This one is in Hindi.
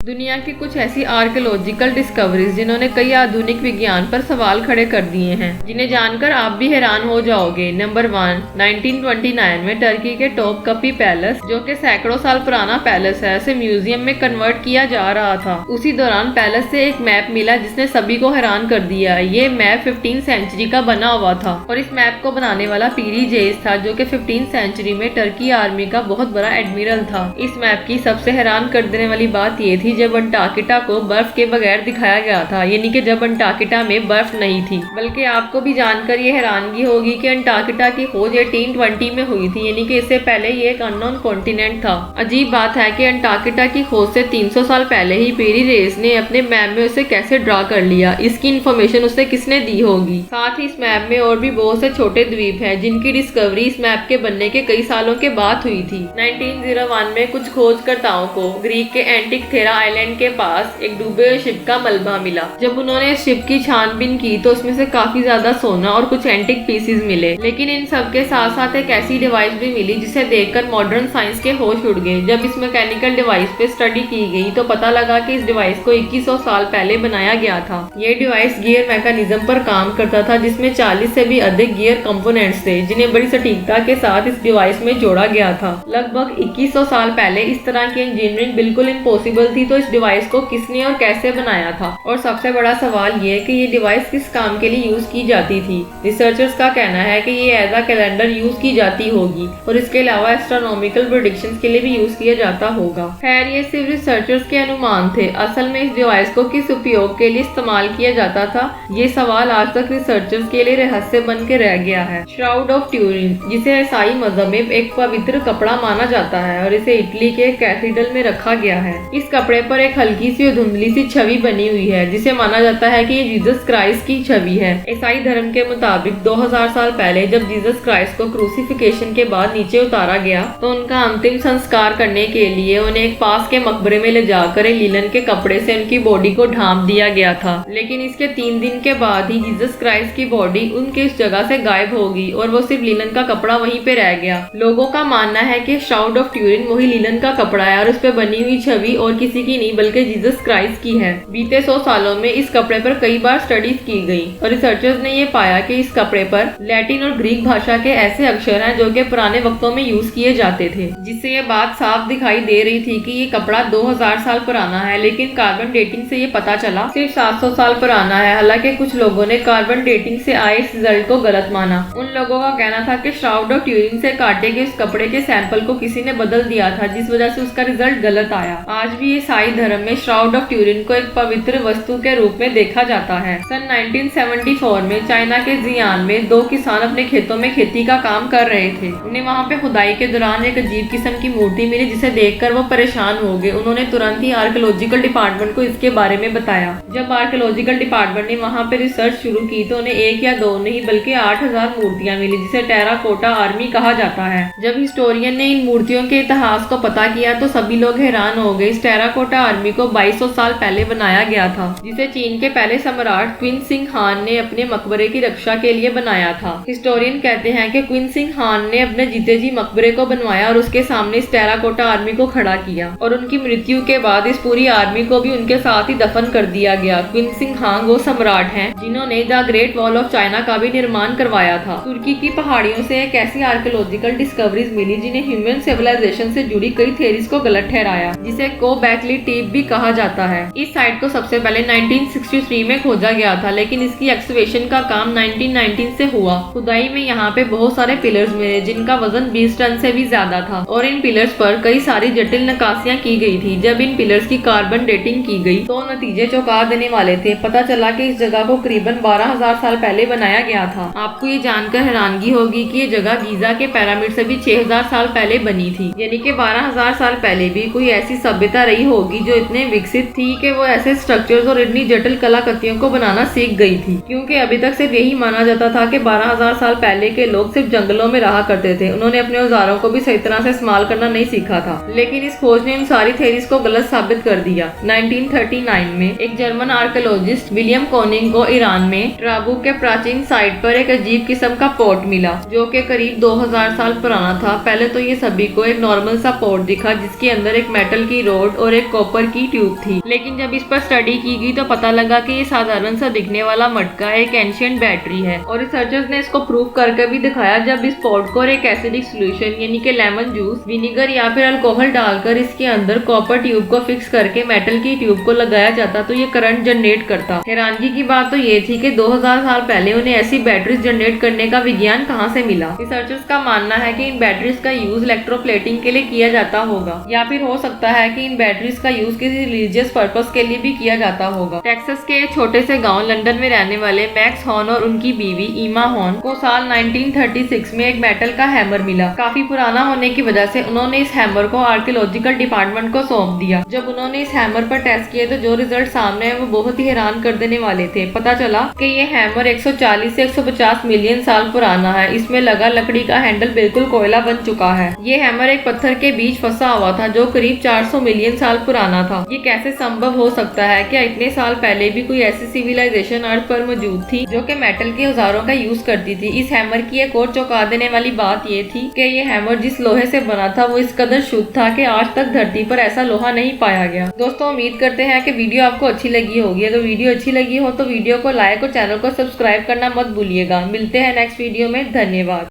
दुनिया की कुछ ऐसी आर्कियोलॉजिकल डिस्कवरीज जिन्होंने कई आधुनिक विज्ञान पर सवाल खड़े कर दिए हैं, जिन्हें जानकर आप भी हैरान हो जाओगे। नंबर 1, 1929 में टर्की के टॉपकपी पैलेस, जो कि सैकड़ों साल पुराना पैलेस है, उसे म्यूजियम में कन्वर्ट किया जा रहा था। उसी दौरान पैलेस से एक मैप मिला जिसने सभी को हैरान कर दिया। ये मैप 15वीं सेंचुरी का बना हुआ था और इस मैप को बनाने वाला पीरी जेस था, जो कि 15वीं सेंचुरी में टर्की आर्मी का बहुत बड़ा एडमिरल था। इस मैप की सबसे हैरान कर देने वाली बात ये थी जब अंटार्कटिका को बर्फ के बगैर दिखाया गया था, यानी कि जब अंटार्कटिका में बर्फ नहीं थी। बल्कि आपको भी जानकर ये हैरानगी होगी कि अंटार्कटिका की खोज 1820 में हुई थी, यानी कि इससे पहले ये एक अननोन कॉन्टिनेंट था। अजीब बात है कि अंटार्कटिका की खोज से 300 साल पहले ही पेरी रेस ने अपने मैप में उसे कैसे ड्रा कर लिया, इसकी इन्फॉर्मेशन उसे किसने दी होगी। साथ ही इस मैप में और भी बहुत से छोटे द्वीप हैं जिनकी डिस्कवरी इस मैप के बनने के कई सालों के बाद हुई थी। 1901 में कुछ खोजकर्ताओं को ग्रीक के एंटिक थेरा आइलैंड के पास एक डूबे हुए शिप का मलबा मिला। जब उन्होंने इस शिप की छानबीन की तो उसमें से काफी ज्यादा सोना और कुछ एंटिक पीसेस मिले, लेकिन इन सब के साथ साथ एक ऐसी डिवाइस भी मिली जिसे देखकर मॉडर्न साइंस के होश उड़ गए। जब इस मैकेनिकल डिवाइस पे स्टडी की गई तो पता लगा कि इस डिवाइस को 2100 साल पहले बनाया गया था। ये डिवाइस गियर मैकेनिज्म पर काम करता था, जिसमें 40 से भी अधिक गियर कंपोनेंट्स थे जिन्हें बड़ी सटीकता के साथ इस डिवाइस में जोड़ा गया था। लगभग 2100 साल पहले इस तरह की इंजीनियरिंग बिल्कुल इम्पॉसिबल थी, तो इस डिवाइस को किसने और कैसे बनाया था? और सबसे बड़ा सवाल ये कि ये डिवाइस किस काम के लिए यूज की जाती थी। रिसर्चर्स का कहना है कि ये एज अ कैलेंडर यूज की जाती होगी और इसके अलावा एस्ट्रोनॉमिकल प्रेडिक्शंस के लिए भी यूज किया जाता होगा। खैर, ये सिर्फ रिसर्चर्स के अनुमान थे। असल में इस डिवाइस को किस उपयोग के लिए इस्तेमाल किया जाता था, ये सवाल आज तक रिसर्चर्स के लिए रहस्य बन के रह गया है। श्राउड ऑफ ट्यूरिन, जिसे ईसाई मजहब में एक पवित्र कपड़ा माना जाता है और इसे इटली के कैथेड्रल में रखा गया है। इस कपड़े पर एक हल्की सी और धुंधली सी छवि बनी हुई है जिसे माना जाता है कि ये जीसस क्राइस्ट की छवि है। ईसाई धर्म के मुताबिक 2000 साल पहले जब जीसस क्राइस्ट को क्रूसिफिकेशन के बाद नीचे उतारा गया तो उनका अंतिम संस्कार करने के लिए उन्हें एक पास के मकबरे में ले जाकर लीलन के कपड़े से उनकी बॉडी को ढांप दिया गया था। लेकिन इसके 3 दिन के बाद ही जीसस क्राइस्ट की बॉडी उनके इस जगह से गायब हो गई और वो सिर्फ लीलन का कपड़ा वहीं पे रह गया। लोगों का मानना है कि श्राउड ऑफ ट्यूरिन वही लीलन का कपड़ा है और उस पे बनी हुई छवि और किसी की नहीं बल्कि जीसस क्राइस्ट की है। बीते 100 सालों में इस कपड़े पर कई बार स्टडीज की गई और रिसर्चर्स ने ये पाया कि इस कपड़े पर लैटिन और ग्रीक भाषा के ऐसे अक्षर हैं जो कि पुराने वक्तों में यूज किए जाते थे, जिससे ये बात साफ दिखाई दे रही थी कि ये कपड़ा 2000 साल पुराना है। लेकिन कार्बन डेटिंग से ये पता चला सिर्फ 700 साल पुराना है। हालांकि कुछ लोगों ने कार्बन डेटिंग से आए इस रिजल्ट को गलत माना। उन लोगों का कहना था कि श्राउड ऑफ ट्यूरिन से काटे गए इस कपड़े के सैंपल को किसी ने बदल दिया था, जिस वजह से उसका रिजल्ट गलत आया। आज भी ईसाई धर्म में श्राउड ऑफ ट्यूरिन को एक पवित्र वस्तु के रूप में देखा जाता है। सन 1974 में चाइना के जियान में 2 किसान अपने खेतों में खेती का काम कर रहे थे। उन्हें वहां पे खुदाई के दौरान एक अजीब किस्म की मूर्ति मिली जिसे देखकर वो परेशान हो गए। उन्होंने तुरंत ही आर्कियोलॉजिकल डिपार्टमेंट को इसके बारे में बताया। जब आर्कियोलॉजिकल डिपार्टमेंट ने वहां पे रिसर्च शुरू की तो उन्हें 1 या 2 नहीं बल्कि 8000 मूर्तियां मिली, जिसे टेराकोटा आर्मी कहा जाता है। जब हिस्टोरियन ने इन मूर्तियों के इतिहास को पता किया तो सभी लोग हैरान हो गए। इस टेराकोटा आर्मी को 2200 साल पहले बनाया गया था, जिसे चीन के पहले सम्राट क्वीन सिंह हान ने अपने मकबरे की रक्षा के लिए बनाया था। हिस्टोरियन कहते हैं कि क्वीन सिंह हान ने अपने जीते जी मकबरे को बनवाया और उसके सामने इस टेराकोटा आर्मी को खड़ा किया और उनकी मृत्यु के बाद इस पूरी आर्मी को भी उनके साथ ही दफन कर दिया गया। क्वीन सिंह हान वो सम्राट हैं जिन्होंने the great wall of China का भी निर्माण करवाया था। तुर्की की पहाड़ियों से एक ऐसी आर्कियोलॉजिकल डिस्कवरीज मिली जिन्हें ह्यूमन सिविलाइजेशन से जुड़ी कई थ्योरीज को गलत ठहराया, जिसे कोबैकली टीप भी कहा जाता है। इस साइट को सबसे पहले 1963 में खोजा गया था, लेकिन इसकी एक्सकवेशन का काम 1919 से हुआ। खुदाई में यहाँ पे बहुत सारे पिलर्स मिले जिनका वजन 20 टन से भी ज्यादा था और इन पिलर्स पर कई सारी जटिल नक्काशियां की गई थी। जब इन पिलर्स की कार्बन डेटिंग की गई तो नतीजे चौंका देने वाले थे। पता चला कि इस जगह को करीबन 12000 साल पहले बनाया गया था। आपको ये जानकर हैरानगी होगी कि ये जगह गीजा के पिरामिड से भी 6000 साल पहले बनी थी, यानी कि 12000 साल पहले भी कोई ऐसी सभ्यता रही होगी जो इतने विकसित थी कि वो ऐसे स्ट्रक्चर्स और इतनी जटिल कलाकृतियों को बनाना सीख गई थी। क्योंकि अभी तक सिर्फ यही माना जाता था कि 12000 साल पहले के लोग सिर्फ जंगलों में रहा करते थे, उन्होंने अपने औजारों को भी सही तरह से इस्तेमाल करना नहीं सीखा था। लेकिन इस खोज ने इन सारी थ्योरीज को गलत साबित कर दिया। 1939 में एक जर्मन आर्कियोलॉजिस्ट विलियम कोनिंग को ईरान में ट्राबू के प्राचीन साइट पर एक अजीब किस्म का पॉट मिला जो कि करीब 2000 साल पुराना था। पहले तो ये सभी को एक नॉर्मल सा पॉट दिखा जिसके अंदर एक मेटल की रोड और एक एक कॉपर की ट्यूब थी। लेकिन जब इस पर स्टडी की गई तो पता लगा कि ये साधारण सा दिखने वाला मटका एक एंशिएंट बैटरी है और रिसर्चर्स ने इसको प्रूव करके भी दिखाया। जब इस पॉड को एक एसिडिक सोल्यूशन यानी कि लेमन जूस, विनीगर या फिर अल्कोहल डालकर इसके अंदर कॉपर ट्यूब को फिक्स करके मेटल की ट्यूब को लगाया जाता तो ये करंट जनरेट करता। हैरानगी की बात तो ये थी कि 2000 साल पहले उन्हें ऐसी बैटरीज जनरेट करने का विज्ञान कहाँ से मिला। रिसर्चर्स का मानना है कि इन बैटरीज का यूज इलेक्ट्रोप्लेटिंग के लिए किया जाता होगा या फिर हो सकता है कि इन बैटरीज का यूज किसी रिलीजियस पर्पस के लिए भी किया जाता होगा। टेक्सास के एक छोटे से गांव लंदन में रहने वाले मैक्स हॉर्न और उनकी बीवी ईमा हॉर्न को साल 1936 में एक मेटल का हैमर मिला। काफी पुराना होने की वजह से उन्होंने इस हैमर को आर्कियोलॉजिकल डिपार्टमेंट को सौंप दिया। जब उन्होंने इस हैमर पर टेस्ट किए तो जो रिजल्ट सामने है वो बहुत ही हैरान कर देने वाले थे। पता चला कि ये हैमर 140 से 150 मिलियन साल पुराना है। इसमें लगा लकड़ी का हैंडल बिल्कुल कोयला बन चुका है। ये हैमर एक पत्थर के बीच फंसा हुआ था जो करीब 400 मिलियन साल पुराना था। ये कैसे संभव हो सकता है? क्या इतने साल पहले भी कोई ऐसी सिविलाइजेशन अर्थ पर मौजूद थी जो कि मेटल के औजारों का यूज करती थी? इस हैमर की एक और चौंका देने वाली बात ये थी कि ये हैमर जिस लोहे से बना था वो इस कदर शुद्ध था कि आज तक धरती पर ऐसा लोहा नहीं पाया गया। दोस्तों, उम्मीद करते हैं कि वीडियो आपको अच्छी लगी होगी। अगर वीडियो अच्छी लगी हो तो वीडियो को लाइक और चैनल को सब्सक्राइब करना मत भूलिएगा। मिलते हैं नेक्स्ट वीडियो में। धन्यवाद।